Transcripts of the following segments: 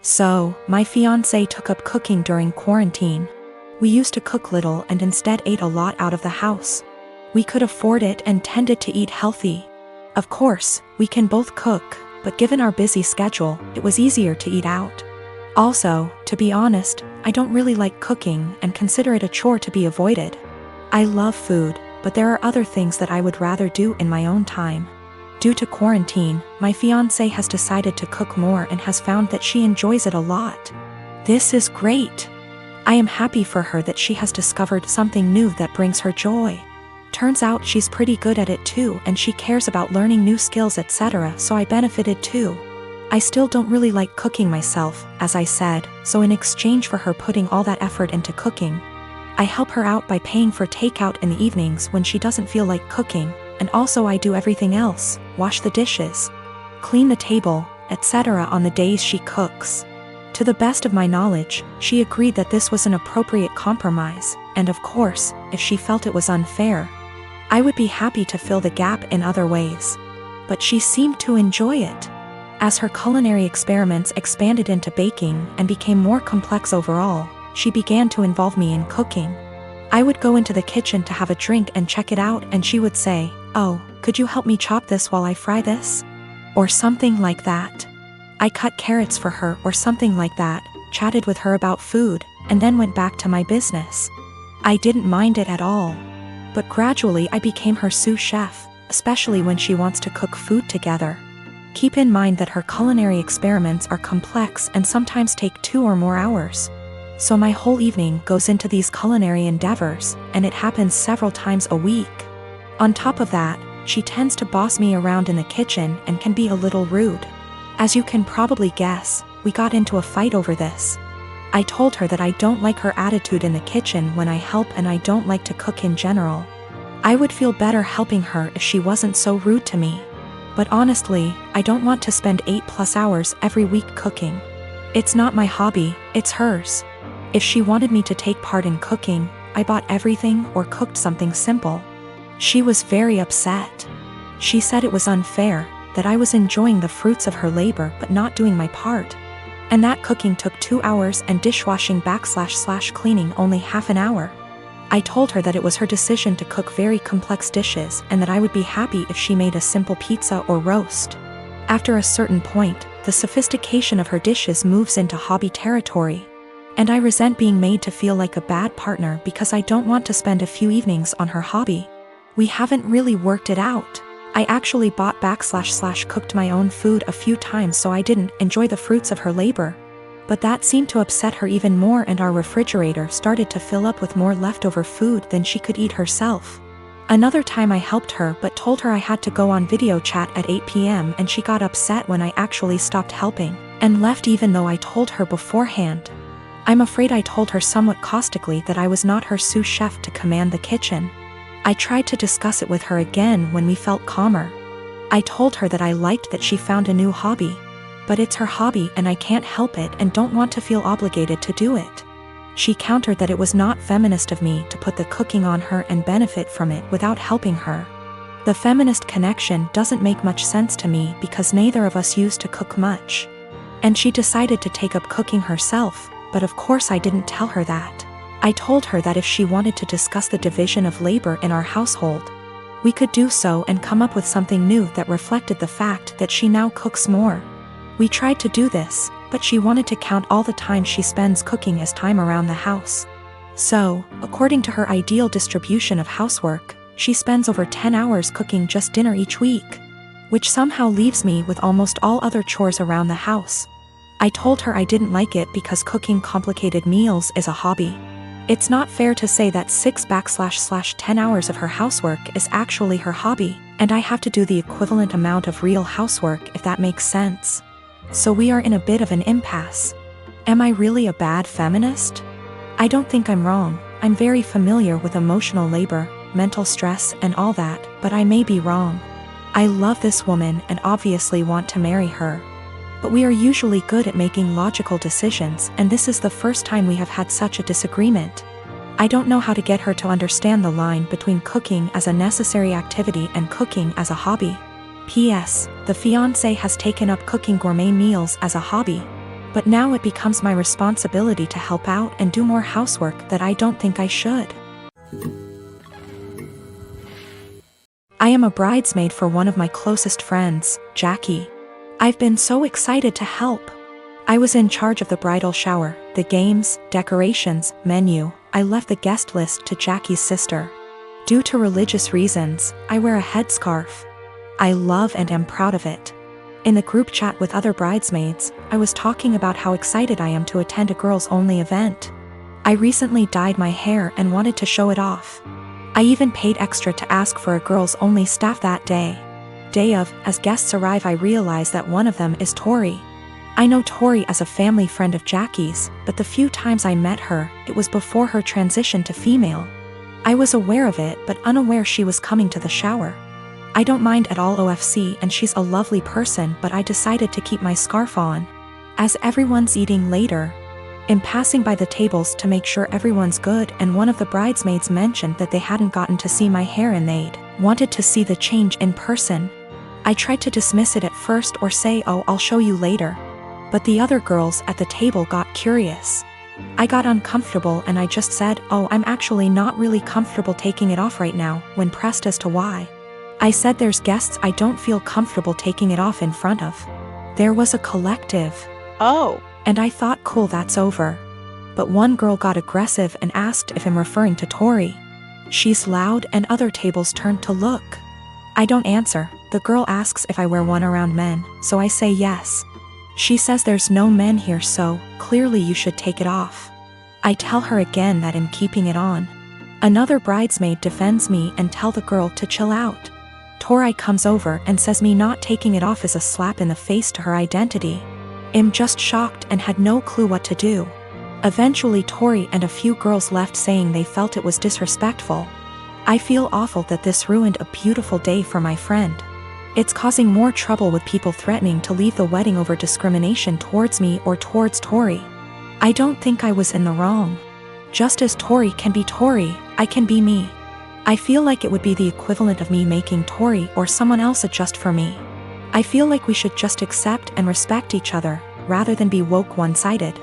So, my fiancé took up cooking during quarantine. We used to cook little and instead ate a lot out of the house. We could afford it and tended to eat healthy. Of course, we can both cook, but given our busy schedule, it was easier to eat out. Also, to be honest, I don't really like cooking and consider it a chore to be avoided. I love food, but there are other things that I would rather do in my own time. Due to quarantine, my fiancé has decided to cook more and has found that she enjoys it a lot. This is great. I am happy for her that she has discovered something new that brings her joy. Turns out she's pretty good at it too, and she cares about learning new skills, etc., so I benefited too. I still don't really like cooking myself, as I said, so in exchange for her putting all that effort into cooking, I help her out by paying for takeout in the evenings when she doesn't feel like cooking, and also I do everything else, wash the dishes, clean the table, etc. on the days she cooks. To the best of my knowledge, she agreed that this was an appropriate compromise, and of course, if she felt it was unfair, I would be happy to fill the gap in other ways. But she seemed to enjoy it. As her culinary experiments expanded into baking and became more complex overall, she began to involve me in cooking. I would go into the kitchen to have a drink and check it out, and she would say, "Oh, could you help me chop this while I fry this?" Or something like that. I cut carrots for her or something like that, chatted with her about food, and then went back to my business. I didn't mind it at all. But gradually I became her sous chef, especially when she wants to cook food together. Keep in mind that her culinary experiments are complex and sometimes take 2 or more hours. So my whole evening goes into these culinary endeavors, and it happens several times a week. On top of that, she tends to boss me around in the kitchen and can be a little rude. As you can probably guess, we got into a fight over this. I told her that I don't like her attitude in the kitchen when I help, and I don't like to cook in general. I would feel better helping her if she wasn't so rude to me. But honestly, I don't want to spend 8+ hours every week cooking. It's not my hobby, it's hers. If she wanted me to take part in cooking, I bought everything or cooked something simple. She was very upset. She said it was unfair, that I was enjoying the fruits of her labor but not doing my part. And that cooking took 2 hours and dishwashing / cleaning only half an hour. I told her that it was her decision to cook very complex dishes and that I would be happy if she made a simple pizza or roast. After a certain point, the sophistication of her dishes moves into hobby territory. And I resent being made to feel like a bad partner because I don't want to spend a few evenings on her hobby. We haven't really worked it out. I actually bought / cooked my own food a few times so I didn't enjoy the fruits of her labor. But that seemed to upset her even more, and our refrigerator started to fill up with more leftover food than she could eat herself. Another time I helped her but told her I had to go on video chat at 8 p.m. and she got upset when I actually stopped helping, and left even though I told her beforehand. I'm afraid I told her somewhat caustically that I was not her sous chef to command the kitchen. I tried to discuss it with her again when we felt calmer. I told her that I liked that she found a new hobby. But it's her hobby and I can't help it and don't want to feel obligated to do it. She countered that it was not feminist of me to put the cooking on her and benefit from it without helping her. The feminist connection doesn't make much sense to me because neither of us used to cook much. And she decided to take up cooking herself, but of course I didn't tell her that. I told her that if she wanted to discuss the division of labor in our household, we could do so and come up with something new that reflected the fact that she now cooks more. We tried to do this, but she wanted to count all the time she spends cooking as time around the house. So, according to her ideal distribution of housework, she spends over 10 hours cooking just dinner each week, which somehow leaves me with almost all other chores around the house. I told her I didn't like it because cooking complicated meals is a hobby. It's not fair to say that 6 / 10 hours of her housework is actually her hobby, and I have to do the equivalent amount of real housework, if that makes sense. So we are in a bit of an impasse. Am I really a bad feminist? I don't think I'm wrong. I'm very familiar with emotional labor, mental stress, and all that, but I may be wrong. I love this woman and obviously want to marry her. But we are usually good at making logical decisions, and this is the first time we have had such a disagreement. I don't know how to get her to understand the line between cooking as a necessary activity and cooking as a hobby. P.S. The fiancé has taken up cooking gourmet meals as a hobby. But now it becomes my responsibility to help out and do more housework that I don't think I should. I am a bridesmaid for one of my closest friends, Jackie. I've been so excited to help. I was in charge of the bridal shower, the games, decorations, menu. I left the guest list to Jackie's sister. Due to religious reasons, I wear a headscarf. I love and am proud of it. In the group chat with other bridesmaids, I was talking about how excited I am to attend a girls-only event. I recently dyed my hair and wanted to show it off. I even paid extra to ask for a girls-only staff that day. Day of, as guests arrive, I realize that one of them is Tori. I know Tori as a family friend of Jackie's, but the few times I met her, it was before her transition to female. I was aware of it but unaware she was coming to the shower. I don't mind at all OFC and she's a lovely person, but I decided to keep my scarf on. As everyone's eating later, I'm passing by the tables to make sure everyone's good, and one of the bridesmaids mentioned that they hadn't gotten to see my hair and they'd wanted to see the change in person. I tried to dismiss it at first or say, "Oh, I'll show you later." But the other girls at the table got curious. I got uncomfortable and I just said, "Oh, I'm actually not really comfortable taking it off right now," when pressed as to why. I said there's guests I don't feel comfortable taking it off in front of. There was a collective. Oh. And I thought, cool, that's over. But one girl got aggressive and asked if I'm referring to Tori. She's loud and other tables turned to look. I don't answer. The girl asks if I wear one around men, so I say yes. She says there's no men here, so clearly you should take it off. I tell her again that I'm keeping it on. Another bridesmaid defends me and tell the girl to chill out. Tori comes over and says me not taking it off is a slap in the face to her identity. I'm just shocked and had no clue what to do. Eventually Tori and a few girls left saying they felt it was disrespectful. I feel awful that this ruined a beautiful day for my friend. It's causing more trouble with people threatening to leave the wedding over discrimination towards me or towards Tori. I don't think I was in the wrong. Just as Tori can be Tori, I can be me. I feel like it would be the equivalent of me making Tori or someone else adjust for me. I feel like we should just accept and respect each other, rather than be woke one-sided.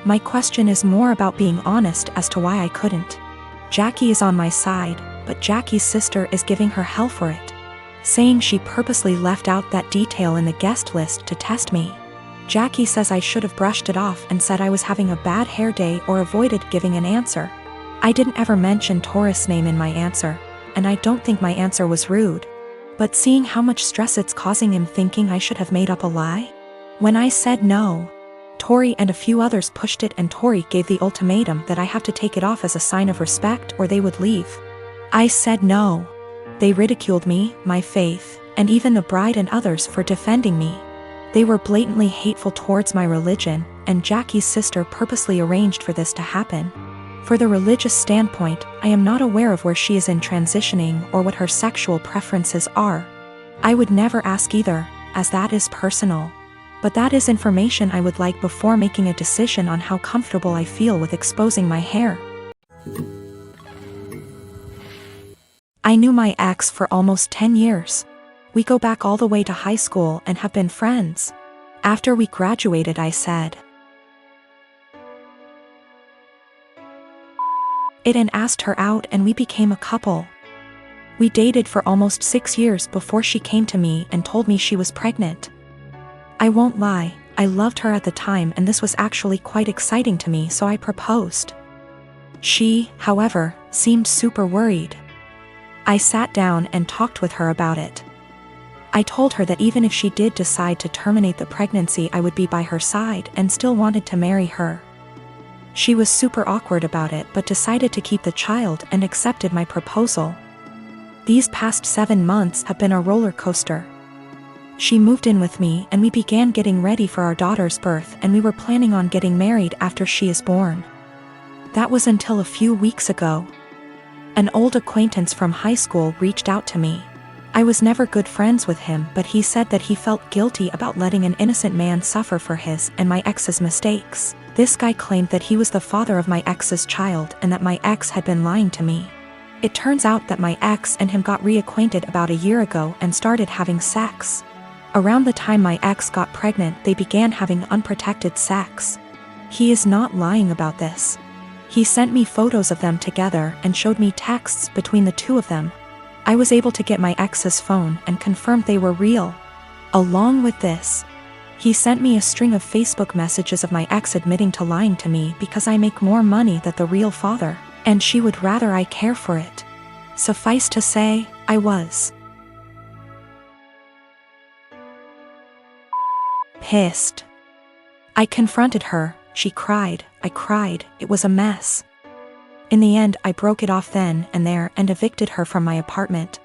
My question is more about being honest as to why I couldn't. Jackie is on my side, but Jackie's sister is giving her hell for it, saying she purposely left out that detail in the guest list to test me. Jackie says I should have brushed it off and said I was having a bad hair day or avoided giving an answer. I didn't ever mention Tori's name in my answer, and I don't think my answer was rude. But seeing how much stress it's causing him, thinking I should have made up a lie? When I said no, Tori and a few others pushed it, and Tori gave the ultimatum that I have to take it off as a sign of respect or they would leave. I said no. They ridiculed me, my faith, and even the bride and others for defending me. They were blatantly hateful towards my religion, and Jackie's sister purposely arranged for this to happen. For the religious standpoint, I am not aware of where she is in transitioning or what her sexual preferences are. I would never ask either, as that is personal. But that is information I would like before making a decision on how comfortable I feel with exposing my hair. I knew my ex for almost 10 years. We go back all the way to high school and have been friends. After we graduated, I said it and asked her out, and we became a couple. We dated for almost 6 years before she came to me and told me she was pregnant. I won't lie, I loved her at the time and this was actually quite exciting to me, so I proposed. She, however, seemed super worried. I sat down and talked with her about it. I told her that even if she did decide to terminate the pregnancy, I would be by her side and still wanted to marry her. She was super awkward about it but decided to keep the child and accepted my proposal. These past 7 months have been a roller coaster. She moved in with me and we began getting ready for our daughter's birth, and we were planning on getting married after she is born. That was until a few weeks ago. An old acquaintance from high school reached out to me. I was never good friends with him, but he said that he felt guilty about letting an innocent man suffer for his and my ex's mistakes. This guy claimed that he was the father of my ex's child and that my ex had been lying to me. It turns out that my ex and him got reacquainted about a year ago and started having sex. Around the time my ex got pregnant, they began having unprotected sex. He is not lying about this. He sent me photos of them together and showed me texts between the two of them. I was able to get my ex's phone and confirmed they were real. Along with this, he sent me a string of Facebook messages of my ex admitting to lying to me because I make more money than the real father, and she would rather I care for it. Suffice to say, I was pissed. I confronted her, she cried, I cried, it was a mess. In the end, I broke it off then and there and evicted her from my apartment.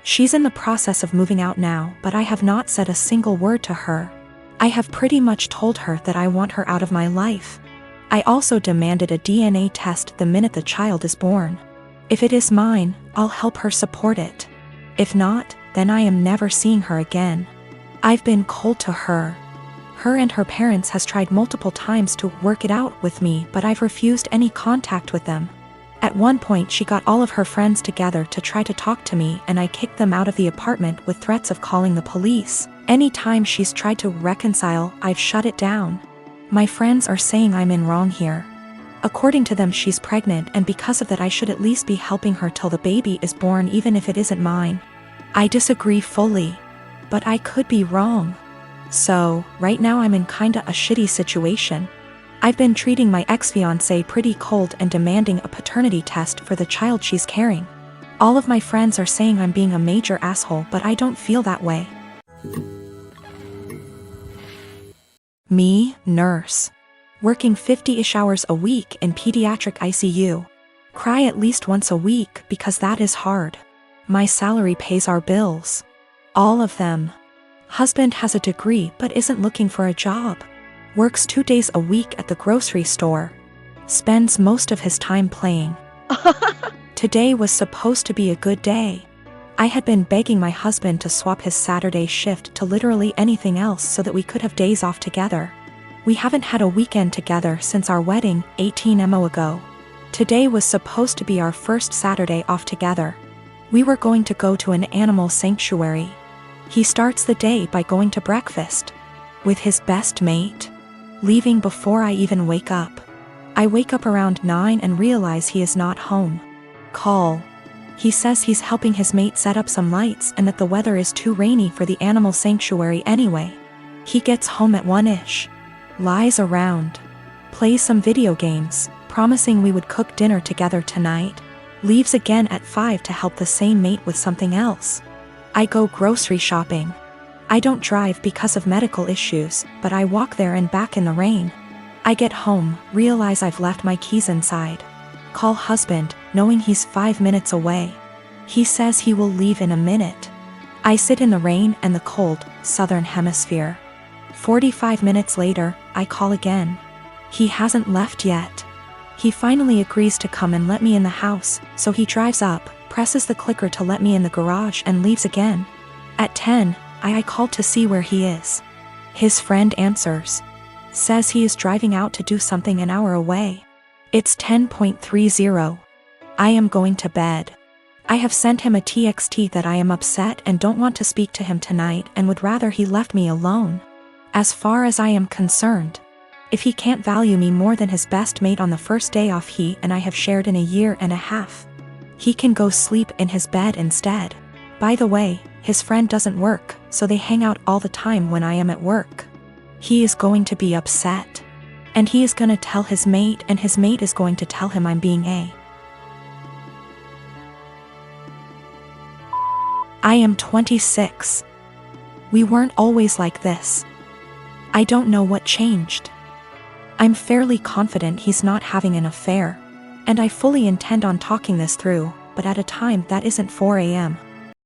She's in the process of moving out now, but I have not said a single word to her. I have pretty much told her that I want her out of my life. I also demanded a DNA test the minute the child is born. If it is mine, I'll help her support it. If not, then I am never seeing her again. I've been cold to her. Her and her parents has tried multiple times to work it out with me, but I've refused any contact with them. At one point she got all of her friends together to try to talk to me, and I kicked them out of the apartment with threats of calling the police. Anytime she's tried to reconcile, I've shut it down. My friends are saying I'm in wrong here. According to them, she's pregnant, and because of that I should at least be helping her till the baby is born, even if it isn't mine. I disagree fully, but I could be wrong. So, right now I'm in kinda a shitty situation. I've been treating my ex-fiancé pretty cold and demanding a paternity test for the child she's carrying. All of my friends are saying I'm being a major asshole, but I don't feel that way. Me, nurse. Working 50-ish hours a week in pediatric ICU. Cry at least once a week because that is hard. My salary pays our bills. All of them. Husband has a degree but isn't looking for a job. Works 2 days a week at the grocery store. Spends most of his time playing. Today was supposed to be a good day. I had been begging my husband to swap his Saturday shift to literally anything else so that we could have days off together. We haven't had a weekend together since our wedding 18 months ago. Today was supposed to be our first Saturday off together. We were going to go to an animal sanctuary. He starts the day by going to breakfast with his best mate, leaving before I even wake up. I wake up around 9 and realize he is not home. Call. He says he's helping his mate set up some lights and that the weather is too rainy for the animal sanctuary anyway. He gets home at 1-ish. Lies around. Plays some video games, promising we would cook dinner together tonight. Leaves again at 5 to help the same mate with something else. I go grocery shopping. I don't drive because of medical issues, but I walk there and back in the rain. I get home, realize I've left my keys inside. Call husband, knowing he's 5 minutes away. He says he will leave in a minute. I sit in the rain and the cold, southern hemisphere. 45 minutes later, I call again. He hasn't left yet. He finally agrees to come and let me in the house, so he drives up, presses the clicker to let me in the garage and leaves again. At 10, I call to see where he is. His friend answers. Says he is driving out to do something an hour away. It's 10:30. I am going to bed. I have sent him a TXT that I am upset and don't want to speak to him tonight and would rather he left me alone. As far as I am concerned, if he can't value me more than his best mate on the first day off he and I have shared in a year and a half, he can go sleep in his bed instead. By the way, his friend doesn't work, so they hang out all the time when I am at work. He is going to be upset. And he is going to tell his mate, and his mate is going to tell him I'm being I am 26. We weren't always like this. I don't know what changed. I'm fairly confident he's not having an affair, and I fully intend on talking this through, but at a time that isn't 4 a.m.